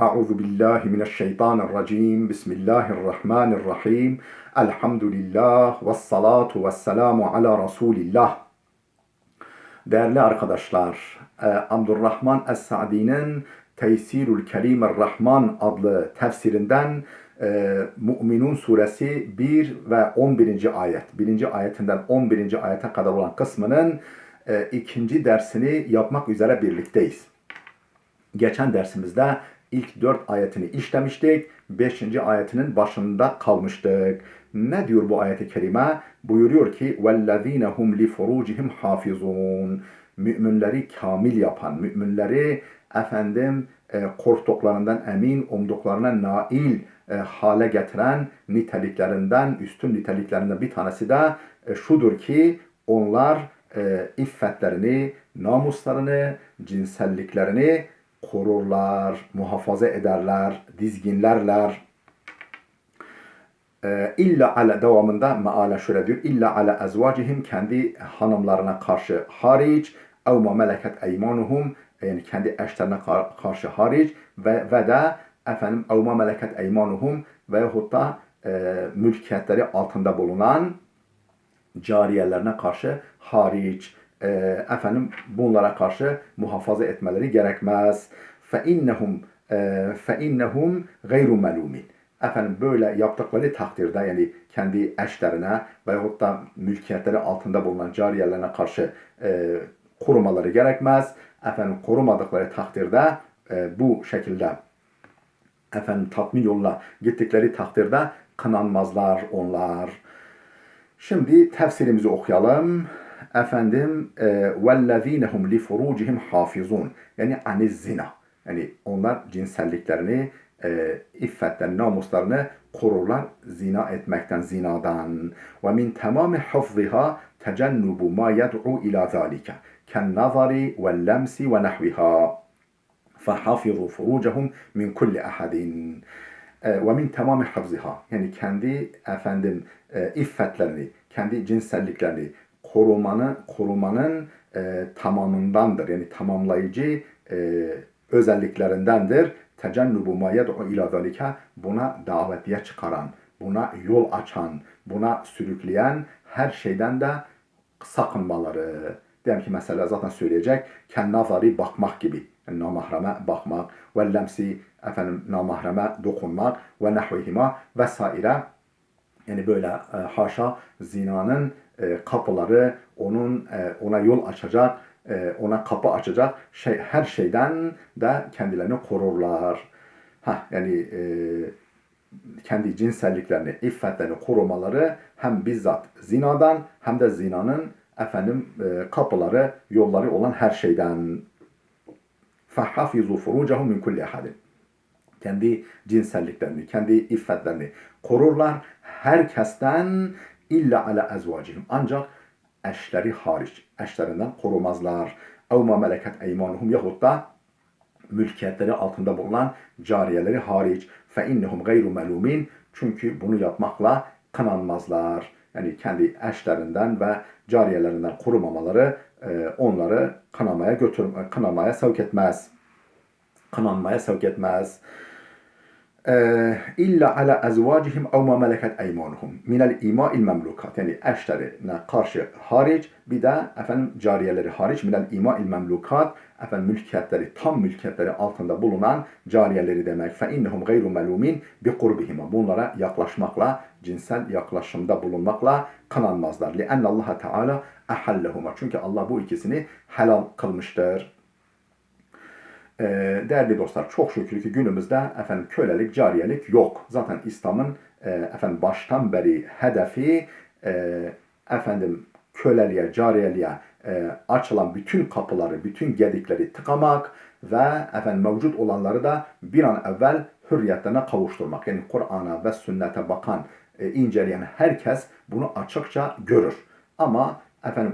Euzu billahi mineşşeytanirracim. Bismillahirrahmanirrahim. Elhamdülillah ve salatu ve selamu ala Resulillah. Değerli arkadaşlar, Abdurrahman Es-Sa'di'nin Teysirül Kerim'ir-Rahman adlı tefsirinden Mü'minun suresi 1 ve 11. ayet. 1. ayetinden 11. ayete kadar olan kısmının ikinci dersini yapmak üzere birlikteyiz. Geçen dersimizde ilk 4 ayetini işlemiştik. 5. ayetinin başında kalmıştık. Ne diyor bu ayet-i kerime? Buyuruyor ki وَالَّذ۪ينَ هُمْ لِفُرُوجِهِمْ حَافِظُونَ Müminleri kamil yapan, müminleri korktuklarından emin, umduklarına nail hale getiren niteliklerinden, üstün niteliklerinden bir tanesi de şudur ki onlar iffetlerini, namuslarını, cinselliklerini korurlar, muhafaza ederler, dizginlerler. İlla ala devamında meale şöyle diyor. İlla ala ezvacihim kendi hanımlarına karşı hariç ev ma meleket eymanuhum yani kendi eşlerine karşı hariç ve de ev ma meleket eymanuhum veyahut da mülkiyetleri altında bulunan cariyelerine karşı hariç bunlara karşı muhafaza etmeleri gerekmez. فَاِنَّهُمْ غَيْرُ مَلُومٍ böyle yaptıkları takdirde yani kendi eşlerine veyahut da mülkiyetleri altında bulunan cariyelerine karşı korumaları gerekmez. Korumadıkları takdirde bu şekilde tatmin yoluna gittikleri takdirde kınanmazlar onlar. Şimdi tefsirimizi okuyalım. وَالَّذ۪ينَ هُمْ لِفُرُوجِهِمْ حَافِظُونَ yani aniz-zina. Yani onlar cinselliklerini, iffetlerini, namuslarını korurlar zina etmekten, zinadan. وَمِنْ تَمَامِ حَفْظِهَا تَجَنُّبُ مَا يَدْعُوا إِلَى ذَٰلِكَ كَالنَّظَرِ وَاللَّمْسِ وَنَحْوِهَا فَحَفِظُوا فُرُوجَهُمْ مِنْ كُلِّ أَحَدٍ ve min tamamı hafziha yani kendi iffetlerini, kendi cinselliklerini korumanın tamamındandır. Yani tamamlayıcı özelliklerindendir. Tecennubu ma yed'u ila zalika buna davetiye çıkaran, buna yol açan, buna sürükleyen her şeyden de sakınmaları. Diyelim ki mesela zaten söyleyecek. Kennazari bakmak gibi. Yani namahreme bakmak. Ve lemsi namahreme dokunmak. Ve nahvihima vesaire. Yani böyle haşa zinanın kapıları ona yol açacak, ona kapı açacak her şeyden de kendilerini korurlar. Yani kendi cinselliklerini, iffetlerini korumaları hem bizzat zinadan hem de zinanın kapıları, yolları olan her şeyden. فَحَفِظُوا فُرُوجَهُمْ مِنْ كُلِّ اَحَدٍ kendi cinselliklerini, kendi iffetlerini korurlar herkesten illa ala ezvacihim ancak eşleri hariç, eşlerinden korumazlar. اَوْ مَا مَلَكَتْ اَيْمَانُهُمْ yahut da mülkiyetleri altında bulunan cariyeleri hariç. فَاِنَّهُمْ غَيْرُ مَلُومِينَ çünkü bunu yapmakla kınanmazlar. Yani kendi eşlerinden ve cariyelerinden korumamaları onları kınamaya sevk etmez. Kınanmaya sevk etmez. İlla ala ezvacihim ev ma meleket eymanuhum minel ima'il memlukat yani eşlerine karşı hariç bir de cariyeleri hariç minel ima'il memlukat mülkiyetleri tam mülkiyetleri altında bulunan cariyeleri demek. Fe innehum gayru melumin bi kurbihima bunlara yaklaşmakla cinsel yaklaşımda bulunmakla kınanmazlar. Li enne Allah Teala ahallahuma çünkü Allah bu ikisini helal kılmıştır. Değerli dostlar çok şükür ki günümüzde kölelik, cariyelik yok. Zaten İslam'ın baştan beri hedefi köleliğe, cariyeliğe açılan bütün kapıları, bütün gedikleri tıkamak ve mevcut olanları da bir an evvel hürriyetlerine kavuşturmak. Yani Kur'an'a ve sünnete bakan, inceleyen herkes bunu açıkça görür. Ama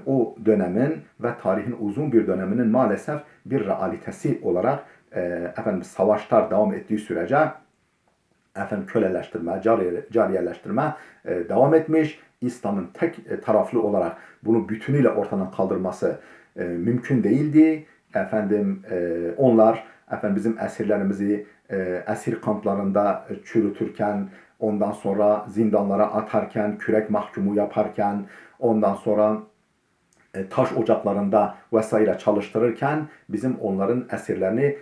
o dönemin ve tarihin uzun bir döneminin maalesef bir realitesi olarak savaşlar devam ettiği sürece köleleştirme, cariyeleştirme devam etmiş. İslam'ın tek taraflı olarak bunu bütünüyle ortadan kaldırması mümkün değildi. Onlar bizim esirlerimizi esir kamplarında çürütürken, ondan sonra zindanlara atarken, kürek mahkumu yaparken, ondan sonra taş ocaklarında vesaire çalıştırırken bizim onların esirlerini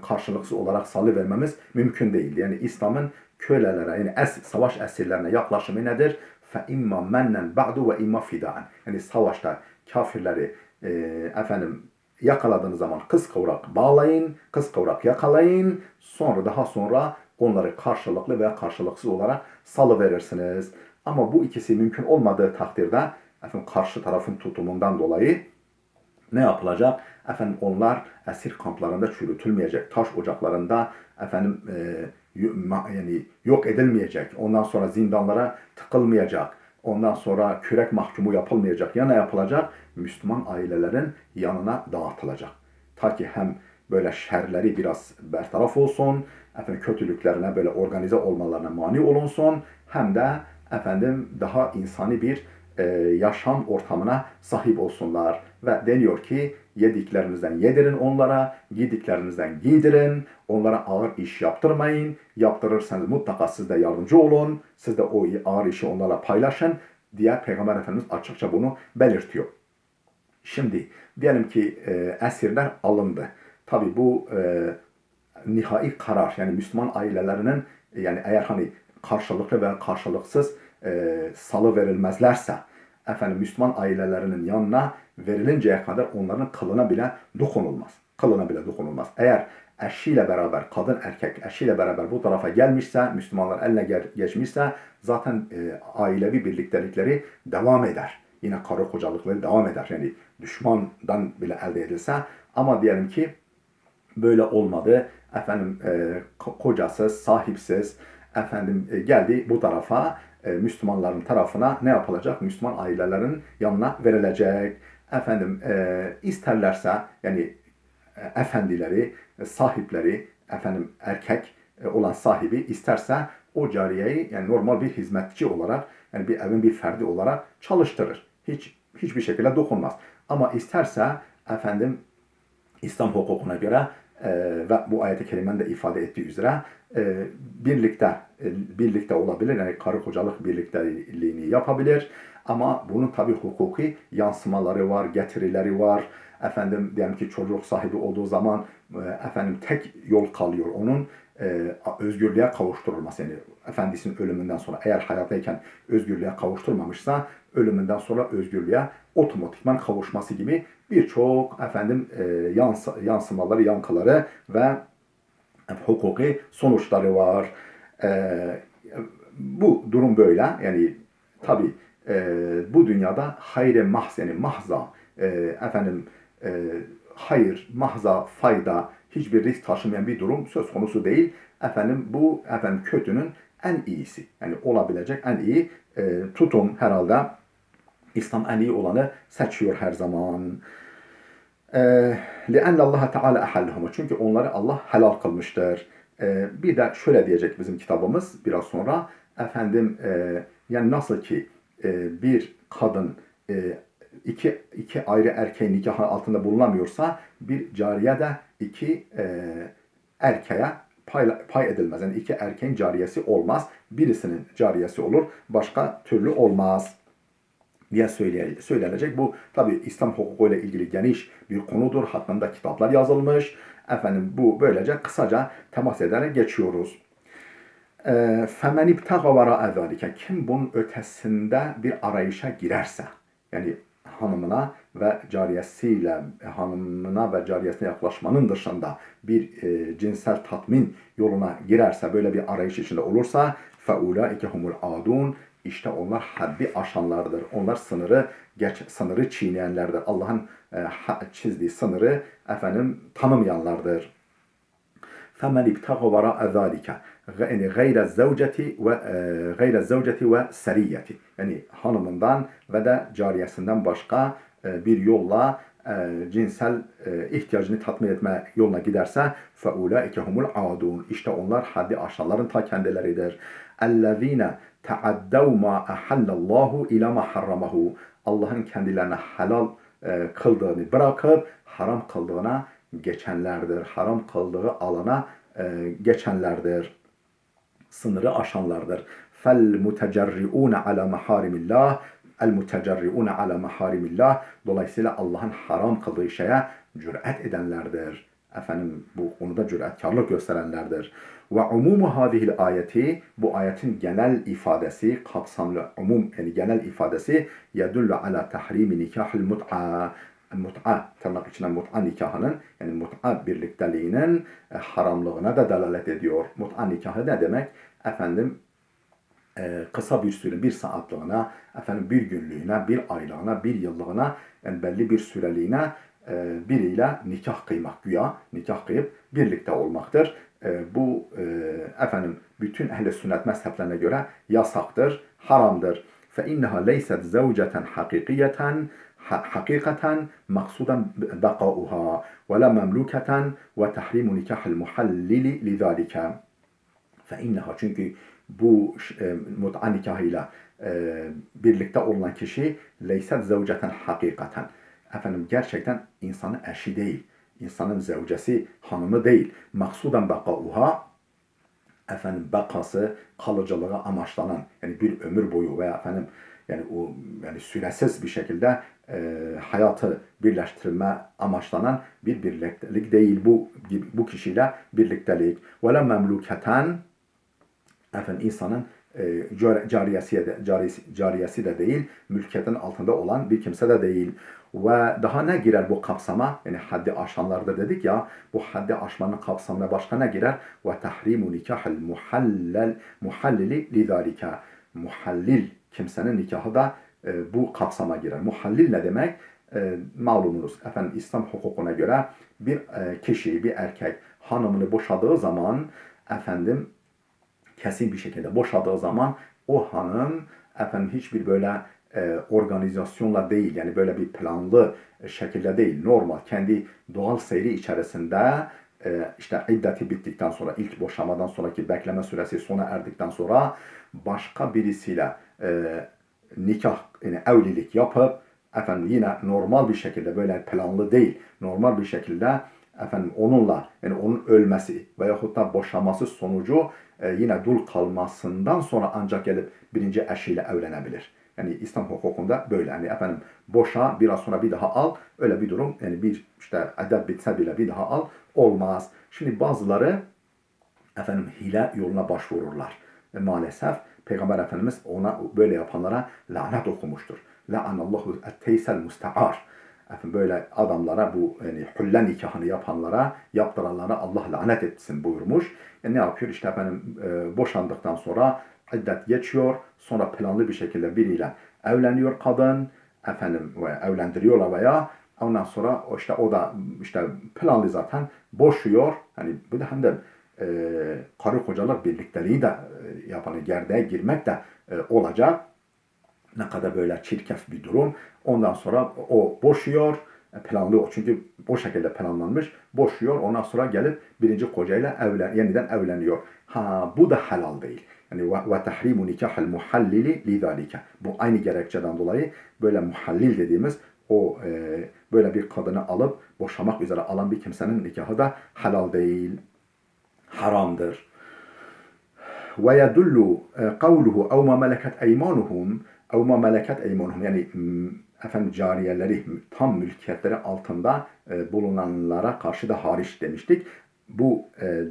karşılıksız olarak salıvermemiz mümkün değildi. Yani İslam'ın kölelere, yani savaş esirlerine yaklaşımı nedir? فَاِمَّا مَنَّنْ بَعْدُ وَاِمَّا فِدَانٍ. Yani savaşta kafirleri yakaladığınız zaman kıskıvrak bağlayın, kıskıvrak yakalayın, daha sonra onları karşılıklı veya karşılıksız olarak salıverirsiniz. Ama bu ikisi mümkün olmadığı takdirde karşı tarafın tutumundan dolayı ne yapılacak? Onlar esir kamplarında çürütülmeyecek, taş ocaklarında yani yok edilmeyecek. Ondan sonra zindanlara tıkılmayacak. Ondan sonra kürek mahkumu yapılmayacak. Ya ne yapılacak? Müslüman ailelerin yanına dağıtılacak. Ta ki hem böyle şerleri biraz bertaraf olsun, kötülüklerine böyle organize olmalarına mani olunsun, hem de daha insani bir yaşam ortamına sahip olsunlar. Ve deniyor ki yediklerinizden yedirin onlara, giydiklerinizden giydirin, onlara ağır iş yaptırmayın. Yaptırırsanız mutlaka siz de yardımcı olun, siz de o ağır işi onlarla paylaşın diye Peygamber Efendimiz açıkça bunu belirtiyor. Şimdi diyelim ki esirler alındı. Tabi bu nihai karar, yani Müslüman ailelerinin, yani eğer karşılıklı veya karşılıksız salı verilmezlerse Müslüman ailelerinin yanına verilinceye kadar onların kılına bile dokunulmaz. Kılına bile dokunulmaz. Eğer eşiyle beraber, kadın erkek eşiyle beraber bu tarafa gelmişse, Müslümanlar eline geçmişse zaten ailevi birliktelikleri devam eder. Yine karı kocalıkları devam eder. Yani düşmandan bile elde edilse, ama diyelim ki böyle olmadı. Kocasız, sahipsiz, geldi bu tarafa, Müslümanların tarafına ne yapılacak? Müslüman ailelerin yanına verilecek. İsterlerse, yani efendileri, sahipleri, erkek olan sahibi isterse o cariyeyi, yani normal bir hizmetçi olarak, yani bir evin bir ferdi olarak çalıştırır. Hiçbir şekilde dokunmaz. Ama isterse İslam hukukuna göre ve bu ayet-i kerimenin de ifade ettiği üzere birlikte olabilir. Yani karı kocalık birlikteliğini yapabilir. Ama bunun tabi hukuki yansımaları var, getirileri var. Diyelim ki çocuk sahibi olduğu zaman tek yol kalıyor onun özgürlüğe kavuşturulması. Yani efendisinin ölümünden sonra, eğer hayattayken özgürlüğe kavuşturmamışsa, ölümünden sonra özgürlüğe otomatikman kavuşması gibi birçok yansımaları, yankıları ve hukuki sonuçları var. Bu durum böyle. Yani tabi bu dünyada hayre mahzeni, mahza, hayır, mahza, fayda, hiçbir risk taşımayan bir durum söz konusu değil. Bu kötünün en iyisi. Yani olabilecek en iyi tutum herhalde. İslam en iyi olanı seçiyor her zaman. لِأَنَّ اللّٰهَ تَعَالَى اَحَلَّهُمَ. Çünkü onları Allah helal kılmıştır. Bir de şöyle diyecek bizim kitabımız biraz sonra. Yani nasıl ki bir kadın iki ayrı erkeğin nikahı altında bulunamıyorsa, bir cariye de iki erkeğe pay edilmez. Yani iki erkeğin cariyesi olmaz. Birisinin cariyesi olur, başka türlü olmaz diye söylenecek. Bu tabi İslam hukukuyla ilgili geniş bir konudur. Hakkında kitaplar yazılmış. Bu böylece kısaca temas ederek geçiyoruz. فَمَنْ اِبْتَغَ وَرَاءَ ذَٰلِكَ. Kim bunun ötesinde bir arayışa girerse, yani hanımına ve cariyesine yaklaşmanın dışında bir cinsel tatmin yoluna girerse, böyle bir arayış içinde olursa, فَاُولَٰئِكَ هُمُ الْعَادُونَ. İşte onlar haddi aşanlardır. Onlar sınırı çiğneyenlerdir. Allah'ın çizdiği sınırı tanımayanlardır. فَمَنْ اِبْتَغَ وَرَاءَ ذَٰلِكَ غَيْرَ الزَّوْجَةِ وَسَرِيَّةِ. Yani hanımından ve de cariyesinden başka bir yolla cinsel ihtiyacını tatmin etme yoluna giderse, فَاُولَٰئِكَ هُمُ الْعَادُونَ. İşte onlar haddi aşanların ta kendileridir. اَلَّذ۪ينَ تَعَدَّوْ مَا اَحَلَّ اللّٰهُ اِلَى مَا حَرَّمَهُ. Allah'ın kendilerine helal kıldığını bırakıp haram kıldığına geçenlerdir. Haram kıldığı alana geçenlerdir. Sınırı aşanlardır. Fel mutecerriune ala maharimillah. El mutecerriune ala maharimillah. Dolayısıyla Allah'ın haram kıldığı şeye cüret edenlerdir. Efendim bu konuda cüretkarlık gösterenlerdir. Ve umumu hadihil ayeti, bu ayetin genel ifadesi, kapsamlı umum yani genel ifadesi yedullu ala tahrimi nikahil mut'a. Mut'a, tırnak içine mut'a nikahının, yani mut'a birlikteliğinin haramlığına da delalet ediyor. Mut'a nikahı ne demek? Efendim kısa bir süre, bir saatliğine, efendim bir günlüğüne, bir aylığına, bir yıllığına, yani belli bir süreliğine biriyle nikah kıymak, güya nikah kıyıp birlikte olmaktır. Bu efendim bütün ehl-i sünnet mezheplerine göre yasaktır, haramdır. فَاِنَّهَا لَيْسَتْ زَوْجَةً حَقِيقِيَةً حقيقة مقصودا بقاؤها ولا مملوكة وتحريم نكاح المحلل لذلك. فَاِنَّهَا çünkü bu mut'a nikahıyla birlikte olunan kişi leyset zevceten hakikaten. Efendim gerçekten insanın eşi değil. İnsanın zevcesi, hanımı değil. Maksudan bakauha, efendim bakası, kalıcılığı amaçlanan, yani bir ömür boyu veya efendim yani o yani süresiz bir şekilde hayatı birleştirme amaçlanan bir birliktelik değil bu kişiyle birliktelik. Ve la memluketen, efendim insanın cariyesi de değil, mülkiyetin altında olan bir kimse de değil. Ve daha ne girer bu kapsama? Yani haddi aşanlarda dedik ya, bu haddi aşmanın kapsamına başka ne girer? Ve tahrimu nikahil muhallili lidalika. Muhallil kimsenin nikahı da bu kapsama girer. Muhallil ne demek? Malumunuz efendim İslam hukukuna göre bir kişi, bir erkek hanımını boşadığı zaman efendim kesin bir şekilde boşadığı zaman o hanım efendim hiçbir böyle organizasyonla değil, yani böyle bir planlı şekilde değil, normal kendi doğal seyri içerisinde işte iddeti bittikten sonra, ilk boşamadan sonraki bekleme süresi sona erdikten sonra başka birisiyle nikah, yani evlilik yapıp efendim yine normal bir şekilde, böyle planlı değil, normal bir şekilde efendim onunla, yani onun ölmesi veyahut da boşaması sonucu yine dul kalmasından sonra ancak gelip birinci eşiyle evlenebilir. Yani İslam hukukunda böyle. Yani efendim boşa, biraz sonra bir daha al. Öyle bir durum, yani bir işte iddet bitse bile bir daha al, olmaz. Şimdi bazıları efendim hile yoluna başvururlar. Maalesef Peygamber Efendimiz ona, böyle yapanlara lanet okumuştur. La'anallahu etteysel musta'ar. Efendim böyle adamlara, bu yani hülle nikahını yapanlara, yaptıranlara Allah lanet etsin buyurmuş. Ne yapıyor? İşte efendim boşandıktan sonra iddet geçiyor. Sonra planlı bir şekilde biriyle evleniyor kadın. Efendim evlendiriyorlar veya ondan sonra işte o da işte planlı zaten boşuyor. Hani bu da hem de karı kocalar birlikteliği de yapanı gerdeğe girmek de olacak. Ne kadar böyle çirkef bir durum. Ondan sonra o boşuyor. Planlı o. Çünkü o şekilde planlanmış. Boşuyor. Ondan sonra gelip birinci kocayla yeniden evleniyor. Ha, bu da helal değil. Yani ve tahrimu nikahel muhallili lidalike. Bu aynı gerekçeden dolayı böyle muhallil dediğimiz o böyle bir kadını alıp boşamak üzere alan bir kimsenin nikahı da helal değil. Haramdır. Ve yedullu kavluhu ev ma meleket eymanuhum ev ma meleket eymanuhum, yani efendim cariyeleri, tam mülkiyetleri altında bulunanlara karşı da hariç demiştik. Bu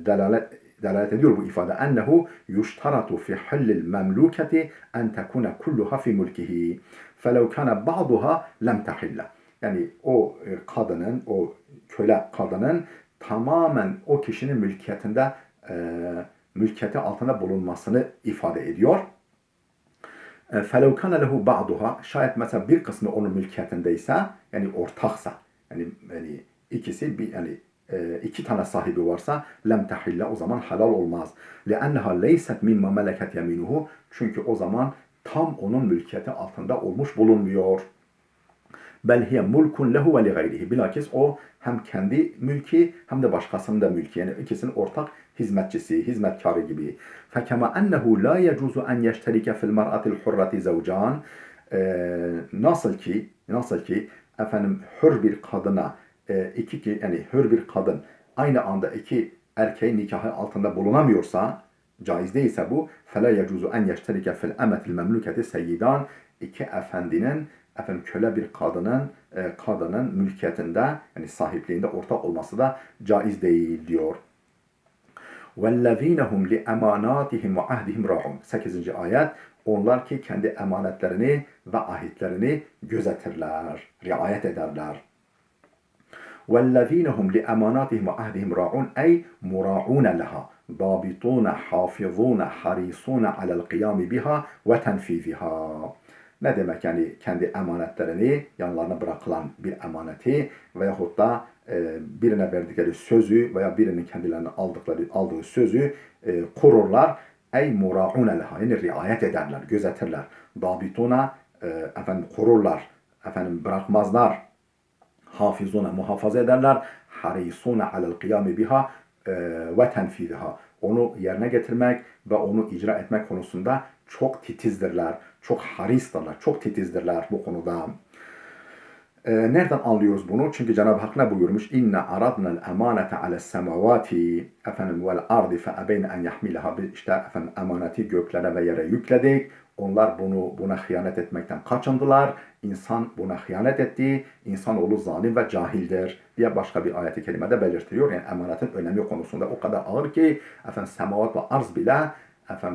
delalet ediyor bu ifade. Ennehu yuştaratu fi hillil memluketi en tekune kulluha fi mulkihi. Felev kana ba'duha lem tahille. Yani o kadının, o köle kadının tamamen o kişinin mülkiyetinde mülkiyeti altında bulunmasını ifade ediyor. فَلَوْ كَانَ لَهُ بَعْضُهَا, şayet mesela bir kısmı onun mülkiyetindeyse, yani ortaksa, yani ikisi bir, yani iki tane sahibi varsa lem tahille, o zaman halal olmaz. لِأَنَّهَا لَيْسَتْ مِمَّا مَلَكَتْ يَمِينُهُ, çünkü o zaman tam onun mülkiyeti altında olmuş bulunmuyor. Bel hiye mulkun lehu ve li gayrihi. Bilakis o hem kendi mülki hem de başkasının da mülki. Yani ikisinin ortak hizmetçisi, hizmetkarı gibi. Fekema ennehu la yecuzu en yeşterike fil mar'atil hurrati zevcan. Nasıl ki efendim hür bir kadına yani hür bir kadın aynı anda iki erkeğin nikahı altında bulunamıyorsa, caiz değilse bu, فَلَا يَجُوزُ اَنْ يَشْتَرِكَ فِي الْاَمَةِ الْمَمْلُكَةِ سَيِّدًا iki efendinin, köle bir kadının mülkiyetinde, yani sahipliğinde ortak olması da caiz değil diyor. وَالَّذ۪ينَ هُمْ لِأَمَانَاتِهِمْ وَعَهْدِهِمْ رَاعُونَ 8. ayet. Onlar ki kendi emanetlerini ve ahitlerini gözetirler, riayet ederler. وَالَّذ۪ينَ هُمْ لِأَمَانَاتِهِمْ وَعَهْدِهِمْ رَاعُونَ اَيْ مُرَاعُونَ لَهَا ضَابِطُونَ حَافِظُونَ حَرِيصُونَ عَلَى الْقِيَامِ بِهَا وَتَنْفِيذِهَا. Ne demek yani kendi emanetlerini, yanlarına bırakılan bir emaneti veyahut da birine verdikleri sözü veya birinin kendilerine aldığı sözü korurlar. Ey muraune leha, yani riayet ederler, gözetirler. Dabituna, korurlar, bırakmazlar. Hafizuna, muhafaza ederler. Harisuna alel kıyami biha ve tenfidiha. Onu yerine getirmek ve onu icra etmek konusunda çok titizdirler. Çok haristirler, çok titizdirler bu konuda. Nereden anlıyoruz bunu? Çünkü Cenab-ı Hak ne buyurmuş? İnne aradna'l emanete ales semavati vel ardi fe ebeyne en yahmilaha. İşte emaneti göklere ve yere yükledik. Onlar buna hıyanet etmekten kaçındılar. İnsan buna hıyanet etti. İnsanoğlu zalim ve cahildir diye başka bir ayet-i kerimede belirtiyor. Yani emanetin önemi konusunda o kadar ağır ki semavat ve arz bile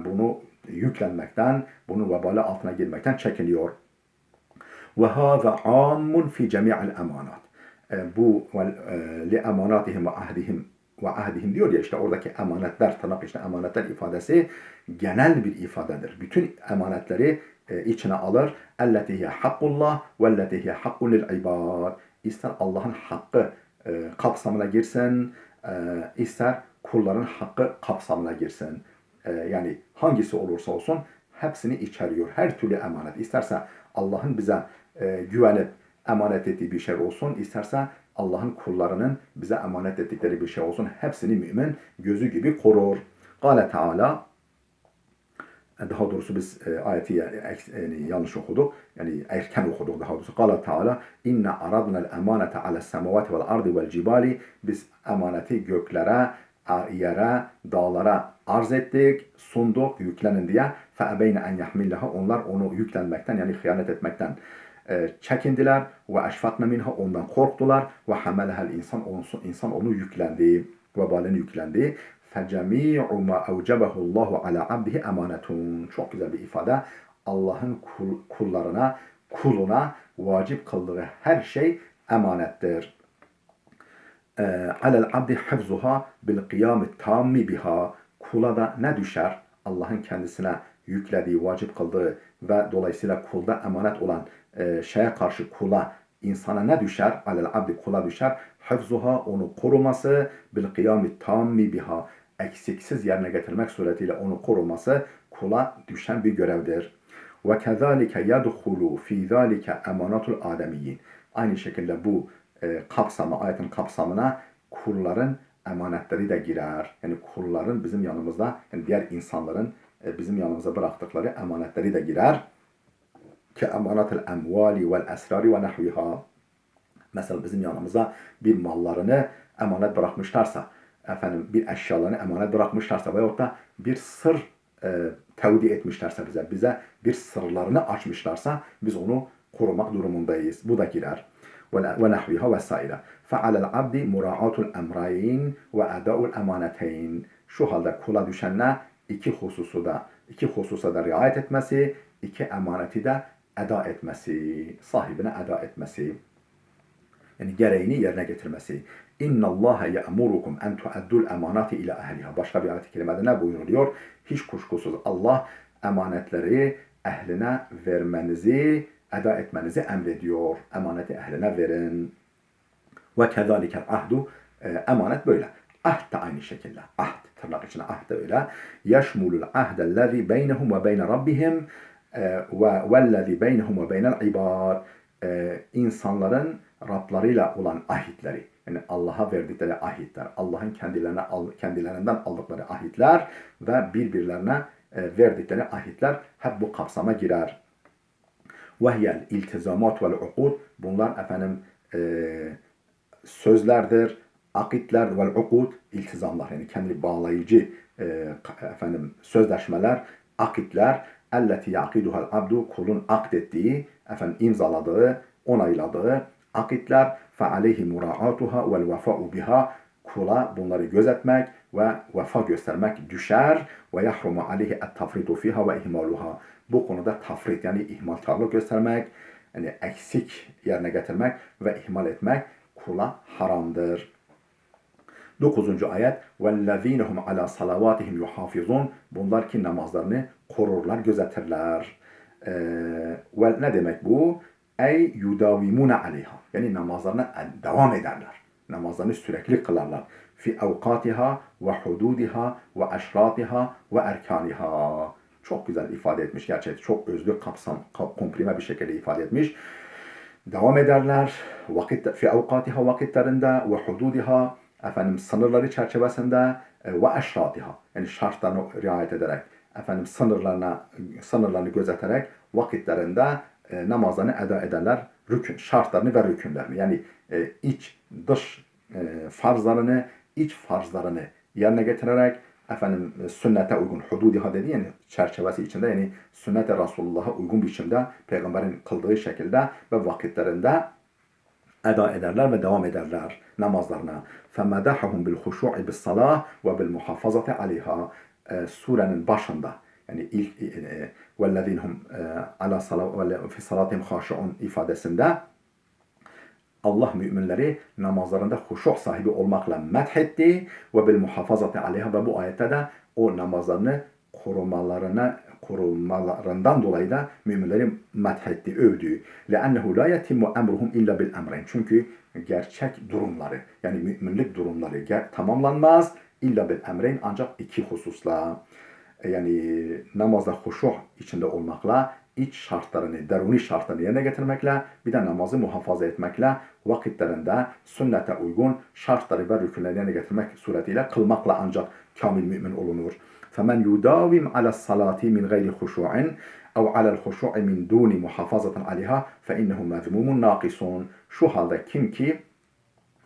bunu yüklenmekten, bunun vebali altına girmekten çekiniyor. وهذا عام في جميع الأمانات. Bu لأماناتهم وعهدهم diyor ya, işte oradaki emanetler, tırnak içinde emanetler ifadesi genel bir ifadedir. Bütün emanetleri içine alır. اَلَّتِهِ حَقُّ اللّٰهِ وَالَّتِهِ حَقُّ لِلْعِبَادِ. İster Allah'ın hakkı kapsamına girsin, ister kulların hakkı kapsamına girsin. Yani hangisi olursa olsun hepsini içeriyor. Her türlü emanet. İsterse Allah'ın bize güvenip emanet ettiği bir şey olsun, isterse Allah'ın kullarının bize emanet ettikleri bir şey olsun, hepsini mümin gözü gibi korur. Kâle Teala, daha doğrusu biz ayeti yani yanlış okuduk, yani erken okuduk daha doğrusu. Kâle Teala, inne aradna'l emanete ales semavati vel ardi vel cibali. Biz emaneti göklere, yere, dağlara arz ettik, sunduk, yüklenin diye. Feebeyne en yahmillaha. Onlar onu yüklenmekten, yani hıyanet etmekten çekindiler ve eşfakna minha, ondan korktular ve hamelehel insan onu yüklendi, vebalini yüklendi. Fecemi'u ma evcebehu Allahu ala abdihi emanetun. Çok güzel bir ifade. Allah'ın kuluna vacip kıldığı her şey emanettir. Alel abdi hifzuha bil kıyami tammi biha. Kula da ne düşer? Allah'ın kendisine yüklediği, vacip kıldığı ve dolayısıyla kulda emanet olan şeye karşı insana ne düşer? Alel abdi, kula düşer. Hifzuha, onu koruması, bil kıyami tammi biha. Eksiksiz yerine getirmek suretiyle onu koruması kula düşen bir görevdir. Ve kezalike yedhulu fi zalike emanatul ademiyyin. Aynı şekilde bu ayetin kapsamına kulların emanetleri de girer. Yani kulların bizim yanımızda, yani diğer insanların bizim yanımıza bıraktıkları emanetleri de girer. Ki emanatul emvali vel esrari ve nahviha. Mesela bizim yanımıza bir mallarını emanet bırakmışlarsa, bir eşyalarını emanet bırakmışlarsa veyahut da bir sır tevdi etmişlerse bize bir sırlarını açmışlarsa biz onu korumak durumundayız. Bu da girer. Ve nahviha vesaire. Fe'alel abdi mura'atul emrayn ve eda'ul emaneteyn. Şu halde kula düşen ne? İki hususa da riayet etmesi, iki emaneti de eda etmesi, sahibine eda etmesi. Yani gereğini yerine getirmesi. İnna Allaha ya'murukum en tu'addul emanati ila ehliha. Başka bir ayet-i kerimede ne buyuruyor? Hiç kuşkusuz Allah emanetleri ehline vermenizi, eda etmenizi emrediyor. Emaneti ehline verin. Ve kezalikel ahdu. Emanet böyle. Ahd da aynı şekilde. Ahd, tırnak içine ahd da öyle. Yeşmulul ahdellezi beynehum ve beyne rabbihim vellezi beynehum ve beynel ibad. İnsanların Rablarıyla olan ahitleri, yani Allah'a verdikleri ahitler, Allah'ın kendilerinden aldıkları ahitler ve birbirlerine verdikleri ahitler hep bu kapsama girer. Vehiyel iltizamat vel uqud. Bunlar sözlerdir, akitler vel ukud, iltizamlar, yani kendi bağlayıcı sözleşmeler, akitler, elleti yaqiduhal abdu, kulun akdettiği, imzaladığı, onayladığı akitler, fe aleyhi muraatuha vel vefa'u biha, kula bunları gözetmek ve vefa göstermek düşer. Ve yahrumu aleyhi et-tafritu fiha ve ihmaluha. Bu konuda tafrit, yani ihmalkarlık göstermek, yani eksik yerine getirmek ve ihmal etmek kula haramdır. 9. ayet وَالَّذ۪ينَ هُمْ عَلَى صَلَوَاتِهِمْ يُحَافِظُونَ, bunlar ki namazlarını korurlar, gözetirler. Ve ne demek bu? Ey yudavimune aleyha, yani namazlarına devam ederler. Namazlarını sürekli kılarlar. Fi evkatiha ve hududiha ve eşratiha ve erkaniha. Çok güzel ifade etmiş gerçekten. Çok özlü, komprime bir şekilde ifade etmiş. Devam ederler. Fi evkatiha, vakitlerinde, ve hududiha, sınırları çerçevesinde, ve eşratiha, yani şartlarına riayet ederek, sınırlarını gözeterek vakitlerinde namazlarını eda ederler. Şartlarını ve rükünlerini, yani iç dış farzlarını, iç farzlarını yerine getirerek sünnete uygun, hududiha dedi, yani çerçevesi içinde, yani sünnet-i Resulullah'a uygun biçimde peygamberin kıldığı şekilde ve vakitlerinde eda ederler ve devam ederler namazlarına. فَمَدَحَهُمْ بِالْخُشُوعِ بِالصَّلَاةِ وَبِالْمُحَافَظَةِ عَلَيْهَا, surenin başında, yani ilk وَالَّذ۪ينَ هُمْ عَلَى فِي صَلَاتِهِمْ خَاشِعُونَ ifadesinde Allah müminleri namazlarında huşu sahibi olmakla methetti ve bil muhafazati aleyha, ve bu ayette de o namazlarını korumalarından dolayı da müminleri methetti, övdü. لَأَنَّهُ لَا يَتِمُّ اَمْرُهُمْ اِلَّا بِالْاَمْرَيْنِ, çünkü gerçek durumları, yani müminlik durumları tamamlanmaz illa bil emreyn, ancak iki hususla, yani namazda huşu içinde olmakla, iç şartlarını, deruni şartlarını yerine getirmekle, bir de namazı muhafaza etmekle, vakitlerinde sünnete uygun şartları ve rükünleri yerine getirmek suretiyle kılmakla ancak kamil mümin olunur. فَمَنْ يُدَاوِمْ عَلَى الصَّلَاةِ مِنْ غَيْرِ خُشُوعٍ اَوْ عَلَى الْخُشُوعِ مِنْ دُونِ مُحَافَظَةً عَلَيْهَا فَاِنَّهُ مَذْمُومٌ نَاقِصٌ. Şu halde kim ki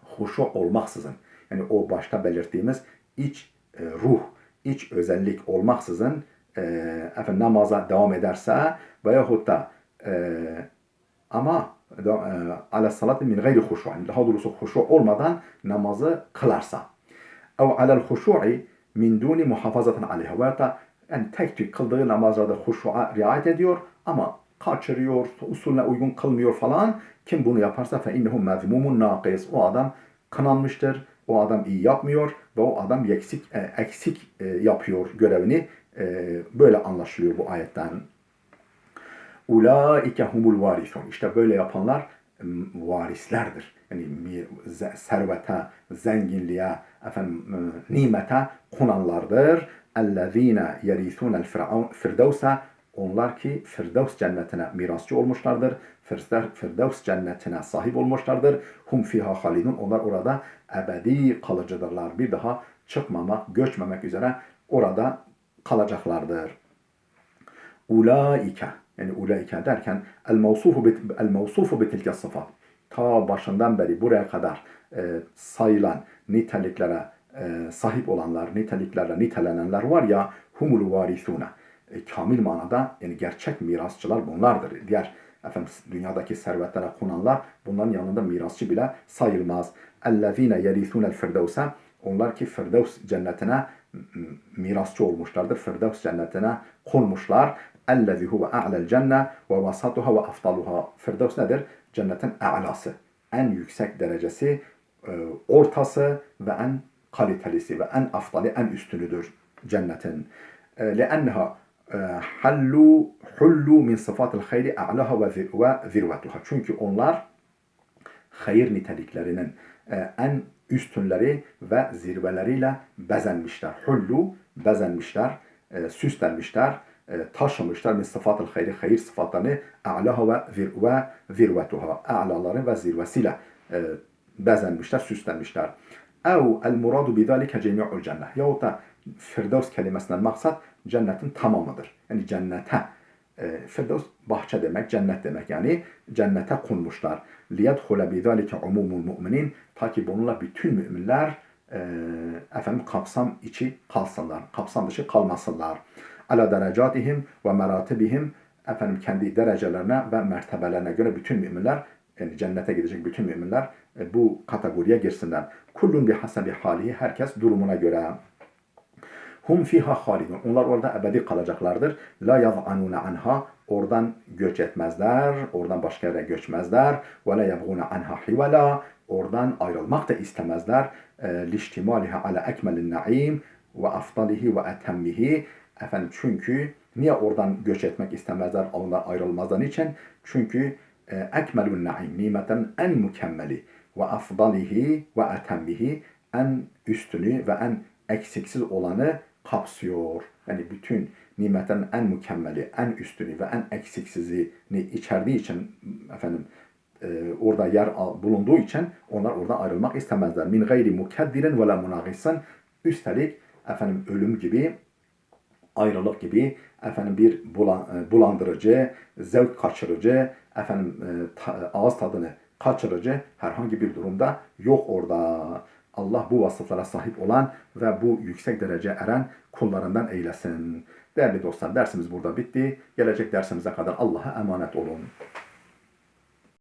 huşu olmaksızın, yani o başta belirttiğimiz iç ruh, iç özellik olmaksızın namaza devam ederse veyahut da ama ala salat min gayri huşu'in, daha doğrusu huşu olmadan namazı kılarsa, ev alel huşu'i min duni muhafazaten aleyha, veyahut da yani tek tük kıldığı namazlarda huşu'a riayet ediyor ama kaçırıyor, usulüne uygun kılmıyor falan. Kim bunu yaparsa fe innehu mezmumun naqis, o adam kınanmıştır, o adam iyi yapmıyor ve o adam eksik yapıyor görevini. Böyle anlaşılıyor bu ayetten. Ulaike humul varisun. İşte böyle yapanlar varislerdir. Yani servete, zenginliğe, nimete konanlardır. Ellezine yerisunel firdevse. Onlar ki Firdevs cennetine mirasçı olmuşlardır. Firdevs cennetine sahip olmuşlardır. Hum fiha halidun. Onlar orada ebedi kalıcıdırlar. Bir daha çıkmamak, göçmemek üzere orada kalacaklardır. Ulaike, yani ulaike derken el-mevsufu bitilke sıfat. Ta başından beri buraya kadar sayılan niteliklere sahip olanlar, niteliklerle nitelenenler var ya, humul varisune. Kamil manada, yani gerçek mirasçılar bunlardır. Diğer dünyadaki servetlere konanlar bunların yanında mirasçı bile sayılmaz. Ellezine yerisunel firdevse. Onlar ki Firdevs cennetine mirasçı olmuşlardır. Firdevs cennetine konmuşlar. Ellezî huve a'lel cenne ve vasatuha ve aftaluha. Firdevs nedir? Cennetin a'lası. En yüksek derecesi, ortası ve en kalitelisi ve en aftali, en üstünüdür cennetin. لأنها hullu min sıfatil hayri a'laha ve zirvetuha. Çünkü onlar hayır niteliklerinin en üstünleri ve zirveleriyle bezenmişler. Hullu, bezenmişler, süslenmişler, taşımışlar min sıfatil hayri, hayır sıfatlarını, a'laha ve zirvetuha, a'laları ve zirvesiyle bezenmişler, süslenmişler. Ev el muradu bizalike cemi'ul cennet. Yahut da Firdevs kelimesinden maksat cennetin tamamıdır. Yani cennete Firdevs bahçe demek, cennet demek. Yani cennete konmuşlar. لِيَدْخُلَ بِذَٰلِكَ عُمُومُ الْمُؤْمِنِينَ Ta ki bununla bütün müminler kapsam içi kalsınlar. Kapsam dışı kalmasınlar. Ala derecatihim ve meratibihim kendi derecelerine ve mertebelerine göre bütün müminler yani cennete gidecek bütün müminler bu kategoriye girsinler. Kullun bihasebi halihi herkes durumuna göre. Hum fiha halidun. Onlar orada ebedi kalacaklardır. La yaz'anuna anha. Oradan göç etmezler. Oradan başka yere göçmezler. Ve la yabguna anha hivela. Oradan ayrılmak da istemezler. Liştimaliha ala ekmelin naim ve afdalihi ve etemmihi. Çünkü niye oradan göç etmek istemezler? Ondan ayrılmazlar. Niçin? Çünkü ekmelun naim. Nimetin en mükemmeli ve afdalihi ve etemmihi en üstünü ve en eksiksiz olanı kapsıyor. Yani bütün nimetin en mükemmeli, en üstünü ve en eksiksizini içerdiği için orada yer bulunduğu için onlar orada ayrılmak istemezler. Min gayri mukeddirin ve la munagisin. Üstelik ölüm gibi, ayrılık gibi bir bulandırıcı, zevk kaçırıcı, ağız tadını kaçırıcı herhangi bir durumda yok orada. Allah bu vasıflara sahip olan ve bu yüksek derece eren kullarından eylesin. Değerli dostlar, dersimiz burada bitti. Gelecek dersimize kadar Allah'a emanet olun.